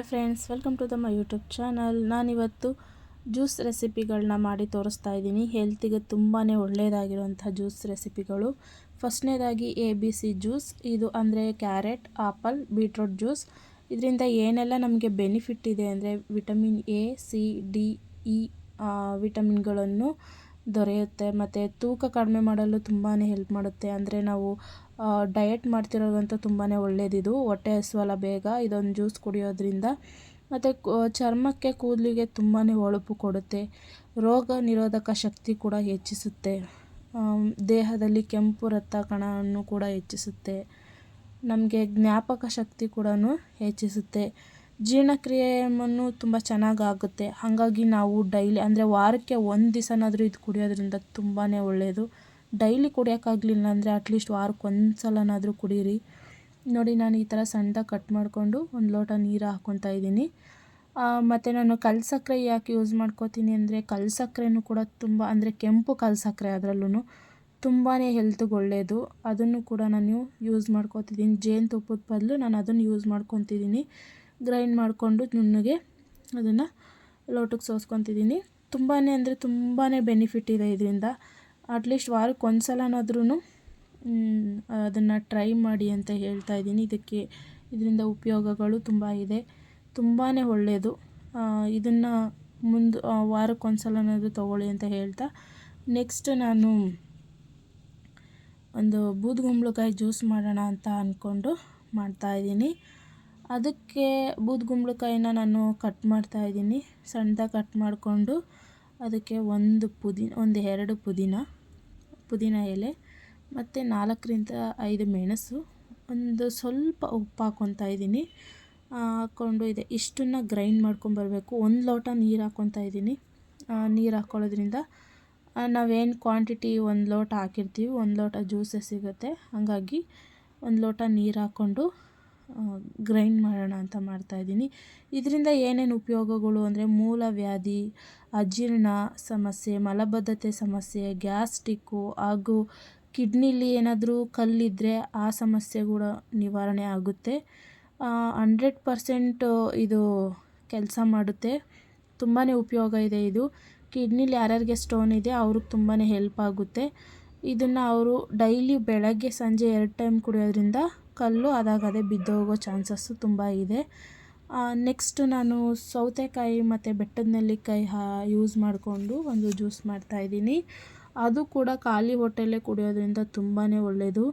Hi friends, welcome to the my YouTube channel. ನಾನಿವತ್ತು juice ರೆಸಿಪಿಗಳನ್ನ ಮಾಡಿ ತೋರಿಸ್ತಾ ಇದ್ದೀನಿ. ಹೆಲ್ತಿಗೆ ತುಂಬಾ ಒಳ್ಳೆಯದಾಗಿರುವಂಥ ಜ್ಯೂಸ್ ರೆಸಿಪಿಗಳು. ಫಸ್ಟ್ನೇದಾಗಿ ABC ಜ್ಯೂಸ್. ಇದು ಅಂದರೆ ಕ್ಯಾರೆಟ್, ಆಪಲ್, ಬೀಟ್ರೂಟ್ ಜ್ಯೂಸ್. ಇದರಿಂದ ಏನೆಲ್ಲ ನಮಗೆ ಬೆನಿಫಿಟ್ ಇದೆ ಅಂದರೆ vitamin A, C, D, E ವಿಟಮಿನ್ಗಳನ್ನು ದೊರೆಯುತ್ತೆ. ಮತ್ತು ತೂಕ ಕಡಿಮೆ ಮಾಡಲು ತುಂಬಾ ಹೆಲ್ಪ್ ಮಾಡುತ್ತೆ. ಅಂದರೆ ನಾವು ಡಯಟ್ ಮಾಡ್ತಿರೋದಂತೂ ತುಂಬಾ ಒಳ್ಳೆಯದಿದು. ಹೊಟ್ಟೆ ಹಸುವಲ್ಲ ಬೇಗ ಇದೊಂದು ಜ್ಯೂಸ್ ಕುಡಿಯೋದ್ರಿಂದ. ಮತ್ತು ಚರ್ಮಕ್ಕೆ, ಕೂದಲಿಗೆ ತುಂಬಾ ಹೊಳಪು ಕೊಡುತ್ತೆ. ರೋಗ ನಿರೋಧಕ ಶಕ್ತಿ ಕೂಡ ಹೆಚ್ಚಿಸುತ್ತೆ. ದೇಹದಲ್ಲಿ ಕೆಂಪು ರಕ್ತ ಕಣವನ್ನು ಕೂಡ ಹೆಚ್ಚಿಸುತ್ತೆ. ನಮಗೆ ಜ್ಞಾಪಕ ಶಕ್ತಿ ಕೂಡ ಹೆಚ್ಚಿಸುತ್ತೆ. ಜೀರ್ಣಕ್ರಿಯೆಯನ್ನು ತುಂಬ ಚೆನ್ನಾಗಾಗುತ್ತೆ. ಹಾಗಾಗಿ ನಾವು ಡೈಲಿ ಅಂದರೆ ವಾರಕ್ಕೆ ಒಂದು ದಿವಸನಾದರೂ ಇದು ಕುಡಿಯೋದ್ರಿಂದ ತುಂಬಾ ಒಳ್ಳೆಯದು. ಡೈಲಿ ಕುಡಿಯೋಕ್ಕಾಗಲಿಲ್ಲ ಅಂದರೆ ಅಟ್ಲೀಸ್ಟ್ ವಾರಕ್ಕೆ ಒಂದು ಸಲನಾದರೂ ಕುಡೀರಿ. ನೋಡಿ, ನಾನು ಈ ಥರ ಸಣ್ಣದಾಗಿ ಕಟ್ ಮಾಡಿಕೊಂಡು ಒಂದು ಲೋಟ ನೀರು ಹಾಕ್ಕೊತಾ ಇದ್ದೀನಿ. ಮತ್ತು ನಾನು ಕಲ್ಸಕ್ಕರೆ ಯಾಕೆ ಯೂಸ್ ಮಾಡ್ಕೋತೀನಿ ಅಂದರೆ ಕಲ್ಸಕ್ಕರೆನೂ ಕೂಡ ತುಂಬ ಅಂದರೆ ಕೆಂಪು ಕಲ್ಸಕ್ಕರೆ ಅದರಲ್ಲೂ ತುಂಬಾ ಹೆಲ್ತ್ಗೆ ಒಳ್ಳೆಯದು. ಅದನ್ನು ಕೂಡ ನಾನು ಯೂಸ್ ಮಾಡ್ಕೋತಿದ್ದೀನಿ. ಜೇನುತುಪ್ಪದ ಬದಲು ನಾನು ಅದನ್ನು ಯೂಸ್ ಮಾಡ್ಕೊತಿದ್ದೀನಿ. ಗ್ರೈಂಡ್ ಮಾಡಿಕೊಂಡು ನುಣ್ಣಗೆ ಅದನ್ನು ಲೋಟಕ್ಕೆ ಸೋಸ್ಕೊತಿದ್ದೀನಿ. ತುಂಬಾ ಅಂದರೆ ತುಂಬಾ ಬೆನಿಫಿಟ್ ಇದೆ ಇದರಿಂದ. ಅಟ್ಲೀಸ್ಟ್ ವಾರಕ್ಕೆ ಒಂದು ಸಲನಾದ್ರೂ ಅದನ್ನು ಟ್ರೈ ಮಾಡಿ ಅಂತ ಹೇಳ್ತಾ ಇದ್ದೀನಿ. ಇದರಿಂದ ಉಪಯೋಗಗಳು ತುಂಬ ಇದೆ. ತುಂಬಾ ಒಳ್ಳೆಯದು. ಇದನ್ನು ವಾರಕ್ಕೆ ಒಂದು ಸಲನಾದರೂ ತೊಗೊಳ್ಳಿ ಅಂತ ಹೇಳ್ತಾ, ನೆಕ್ಸ್ಟ್ ನಾನು ಒಂದು ಬೂದುಗುಂಬಳಕಾಯಿ ಜ್ಯೂಸ್ ಮಾಡೋಣ ಅಂತ ಅಂದ್ಕೊಂಡು ಮಾಡ್ತಾಯಿದ್ದೀನಿ. ಅದಕ್ಕೆ ಬೂದುಗುಂಬಳಕಾಯಿನ ನಾನು ಕಟ್ ಮಾಡ್ತಾಯಿದ್ದೀನಿ. ಸಣ್ಣದಾಗಿ ಕಟ್ ಮಾಡಿಕೊಂಡು ಅದಕ್ಕೆ ಒಂದು 2 ಪುದೀನ ಎಲೆ ಮತ್ತು 4-5 ಮೆಣಸು, ಒಂದು ಸ್ವಲ್ಪ ಉಪ್ಪು ಹಾಕ್ಕೊತಾ ಇದ್ದೀನಿ. ಹಾಕ್ಕೊಂಡು ಇಷ್ಟನ್ನು ಗ್ರೈಂಡ್ ಮಾಡ್ಕೊಂಬರಬೇಕು. 1 ಲೋಟ ನೀರು ಹಾಕ್ಕೊತಾ ಇದ್ದೀನಿ. ನೀರು ಹಾಕ್ಕೊಳ್ಳೋದ್ರಿಂದ ನಾವೇನು ಕ್ವಾಂಟಿಟಿ 1 ಲೋಟ ಹಾಕಿರ್ತೀವಿ 1 ಲೋಟ ಜ್ಯೂಸೇ ಸಿಗುತ್ತೆ. ಹಾಗಾಗಿ 1 ಲೋಟ ನೀರು ಹಾಕ್ಕೊಂಡು ಗ್ರೈಂಡ್ ಮಾಡೋಣ ಅಂತ ಮಾಡ್ತಾಯಿದ್ದೀನಿ. ಇದರಿಂದ ಏನೇನು ಉಪಯೋಗಗಳು ಅಂದರೆ ಮೂಲವ್ಯಾಧಿ, ಅಜೀರ್ಣ ಸಮಸ್ಯೆ, ಮಲಬದ್ಧತೆ ಸಮಸ್ಯೆ, ಗ್ಯಾಸ್ಟ್ರಿಕ್ಕು ಹಾಗೂ ಕಿಡ್ನಿಲಿ ಏನಾದರೂ ಕಲ್ಲಿದ್ದರೆ ಆ ಸಮಸ್ಯೆ ಕೂಡ ನಿವಾರಣೆ ಆಗುತ್ತೆ. 100% ಇದು ಕೆಲಸ ಮಾಡುತ್ತೆ. ತುಂಬಾ ಉಪಯೋಗ ಇದೆ ಇದು. ಕಿಡ್ನಿಲಿ ಯಾರ್ಯಾರಿಗೆ ಸ್ಟೋನ್ ಇದೆ ಅವ್ರಿಗೆ ತುಂಬಾ ಹೆಲ್ಪ್ ಆಗುತ್ತೆ. ಇದನ್ನು ಅವರು ಡೈಲಿ ಬೆಳಗ್ಗೆ ಸಂಜೆ 2 ಟೈಮ್ ಕುಡಿಯೋದ್ರಿಂದ ಕಲ್ಲು ಅದಾಗದೇ ಬಿದ್ದೋಗೋ ಚಾನ್ಸಸ್ಸು ತುಂಬ ಇದೆ. ನೆಕ್ಸ್ಟ್ ನಾನು ಸೌತೆಕಾಯಿ ಮತ್ತು ಬೆಟ್ಟದ ನೆಲ್ಲಿಕಾಯಿ ಯೂಸ್ ಮಾಡಿಕೊಂಡು ಒಂದು ಜ್ಯೂಸ್ ಮಾಡ್ತಾಯಿದ್ದೀನಿ. ಅದು ಕೂಡ ಖಾಲಿ ಹೊಟ್ಟೆಯಲ್ಲೇ ಕುಡಿಯೋದ್ರಿಂದ ತುಂಬಾ ಒಳ್ಳೆಯದು.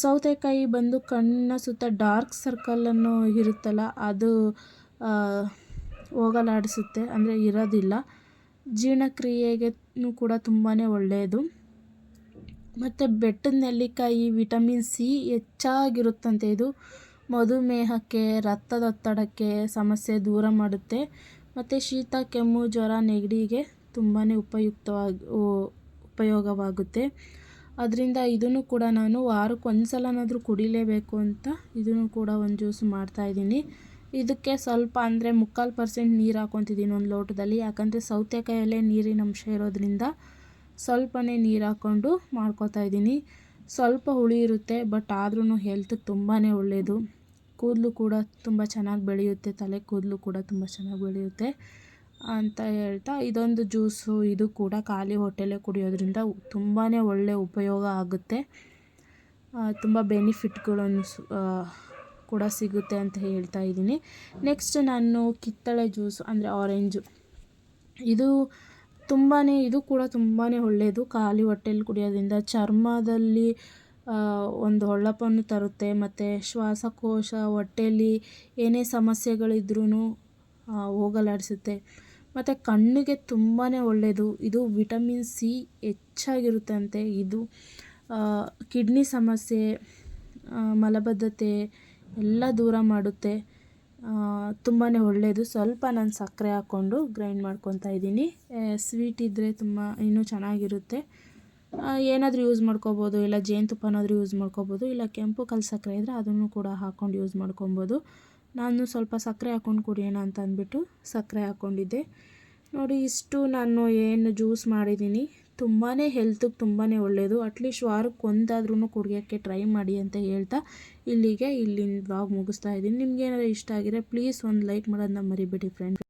ಸೌತೆಕಾಯಿ ಬಂದು ಕಣ್ಣಿನ ಸುತ್ತ ಡಾರ್ಕ್ ಸರ್ಕಲನ್ನು ಇರುತ್ತಲ್ಲ ಅದು ಹೋಗಲಾಡಿಸುತ್ತೆ, ಅಂದರೆ ಇರೋದಿಲ್ಲ. ಜೀರ್ಣಕ್ರಿಯೆಗೂ ಕೂಡ ತುಂಬಾ ಒಳ್ಳೆಯದು. ಮತ್ತು ಬೆಟ್ಟದ ನೆಲ್ಲಿಕಾಯಿ ವಿಟಮಿನ್ C ಹೆಚ್ಚಾಗಿರುತ್ತಂತೆ. ಇದು ಮಧುಮೇಹಕ್ಕೆ, ರಕ್ತದೊತ್ತಡಕ್ಕೆ ಸಮಸ್ಯೆ ದೂರ ಮಾಡುತ್ತೆ. ಮತ್ತು ಶೀತ, ಕೆಮ್ಮು, ಜ್ವರ, ನೆಗಡಿಗೆ ತುಂಬಾ ಉಪಯೋಗವಾಗುತ್ತೆ. ಅದರಿಂದ ಇದನ್ನು ಕೂಡ ನಾನು ವಾರಕ್ಕೆ ಒಂದು ಸಲನಾದರೂ ಕುಡಿಲೇಬೇಕು ಅಂತ ಇದನ್ನು ಕೂಡ ಒಂದು ಜ್ಯೂಸ್ ಮಾಡ್ತಾಯಿದ್ದೀನಿ. ಇದಕ್ಕೆ ಸ್ವಲ್ಪ ಅಂದರೆ 3/4% ನೀರು ಹಾಕ್ಕೊತಿದ್ದೀನಿ 1 ಲೋಟದಲ್ಲಿ. ಯಾಕಂದರೆ ಸೌತೆಕಾಯಲ್ಲೇ ನೀರಿನ ಅಂಶ ಇರೋದ್ರಿಂದ ಸ್ವಲ್ಪನೇ ನೀರು ಹಾಕ್ಕೊಂಡು ಮಾಡ್ಕೋತಾ ಇದ್ದೀನಿ. ಸ್ವಲ್ಪ ಹುಳಿ ಇರುತ್ತೆ, ಬಟ್ ಆದ್ರೂ ಹೆಲ್ತ್ಗೆ ತುಂಬಾ ಒಳ್ಳೆಯದು. ಕೂದಲು ಕೂಡ ತುಂಬ ಚೆನ್ನಾಗಿ ಬೆಳೆಯುತ್ತೆ. ತಲೆ ಕೂದಲು ಕೂಡ ತುಂಬ ಚೆನ್ನಾಗಿ ಬೆಳೆಯುತ್ತೆ ಅಂತ ಹೇಳ್ತಾ, ಇದೊಂದು ಜ್ಯೂಸು ಇದು ಕೂಡ ಖಾಲಿ ಹೊಟ್ಟೆಲೇ ಕುಡಿಯೋದ್ರಿಂದ ತುಂಬಾ ಒಳ್ಳೆಯ ಉಪಯೋಗ ಆಗುತ್ತೆ. ತುಂಬ ಬೆನಿಫಿಟ್ಗಳನ್ನು ಕೂಡ ಸಿಗುತ್ತೆ ಅಂತ ಹೇಳ್ತಾ ಇದ್ದೀನಿ. ನೆಕ್ಸ್ಟ್ ನಾನು ಕಿತ್ತಳೆ ಜ್ಯೂಸ್ ಅಂದರೆ ಆರೆಂಜು. ಇದು ಕೂಡ ತುಂಬಾ ಒಳ್ಳೆಯದು. ಖಾಲಿ ಹೊಟ್ಟೆಲಿ ಕುಡಿಯೋದ್ರಿಂದ ಚರ್ಮದಲ್ಲಿ ಒಂದು ಹೊಳಪನ್ನು ತರುತ್ತೆ. ಮತ್ತು ಶ್ವಾಸಕೋಶ, ಹೊಟ್ಟೆಯಲ್ಲಿ ಏನೇ ಸಮಸ್ಯೆಗಳಿದ್ರೂ ಹೋಗಲಾಡಿಸುತ್ತೆ. ಮತ್ತು ಕಣ್ಣಿಗೆ ತುಂಬಾ ಒಳ್ಳೆಯದು. ಇದು ವಿಟಮಿನ್ C ಹೆಚ್ಚಾಗಿರುತ್ತಂತೆ. ಇದು ಕಿಡ್ನಿ ಸಮಸ್ಯೆ, ಮಲಬದ್ಧತೆ ಎಲ್ಲ ದೂರ ಮಾಡುತ್ತೆ. ತುಂಬಾ ಒಳ್ಳೆಯದು. ಸ್ವಲ್ಪ ನಾನು ಸಕ್ಕರೆ ಹಾಕ್ಕೊಂಡು ಗ್ರೈಂಡ್ ಮಾಡ್ಕೊತಾ ಇದ್ದೀನಿ. ಸ್ವೀಟ್ ಇದ್ದರೆ ಇನ್ನೂ ಚೆನ್ನಾಗಿರುತ್ತೆ. ಏನಾದರೂ ಯೂಸ್ ಮಾಡ್ಕೋಬೋದು, ಇಲ್ಲ ಜೇನುತುಪ್ಪನಾದರೂ ಯೂಸ್ ಮಾಡ್ಕೋಬೋದು, ಇಲ್ಲ ಕೆಂಪು ಕಲ್ಸಕ್ಕರೆ ಇದ್ದರೆ ಅದನ್ನು ಕೂಡ ಹಾಕ್ಕೊಂಡು ಯೂಸ್ ಮಾಡ್ಕೊಬೋದು. ನಾನು ಸ್ವಲ್ಪ ಸಕ್ಕರೆ ಹಾಕ್ಕೊಂಡು ಕುಡಿಯೋಣ ಅಂತ ಅಂದ್ಬಿಟ್ಟು ಸಕ್ಕರೆ ಹಾಕ್ಕೊಂಡಿದ್ದೆ. ನೋಡಿ, ಇಷ್ಟು ನಾನು ಏನು ಜ್ಯೂಸ್ ಮಾಡಿದ್ದೀನಿ ತುಂಬಾ ಹೆಲ್ತಿಗೆ ತುಂಬಾ ಒಳ್ಳೆಯದು. ಅಟ್ಲೀಸ್ಟ್ ವಾರಕ್ಕೆ ಒಂದಾದ್ರೂ ಕುಡಿಯೋಕ್ಕೆ ಟ್ರೈ ಮಾಡಿ ಅಂತ ಹೇಳ್ತಾ ಇಲ್ಲಿನ ವ್ಲಾಗ್ ಮುಗಿಸ್ತಾ ಇದ್ದೀನಿ. ನಿಮ್ಗೆ ಏನಾದ್ರು ಇಷ್ಟ ಆಗಿದ್ರೆ ಪ್ಲೀಸ್ ಒಂದು ಲೈಕ್ ಮಾಡೋದನ್ನ ಮರಿಬೇಡಿ ಫ್ರೆಂಡ್ಸ್.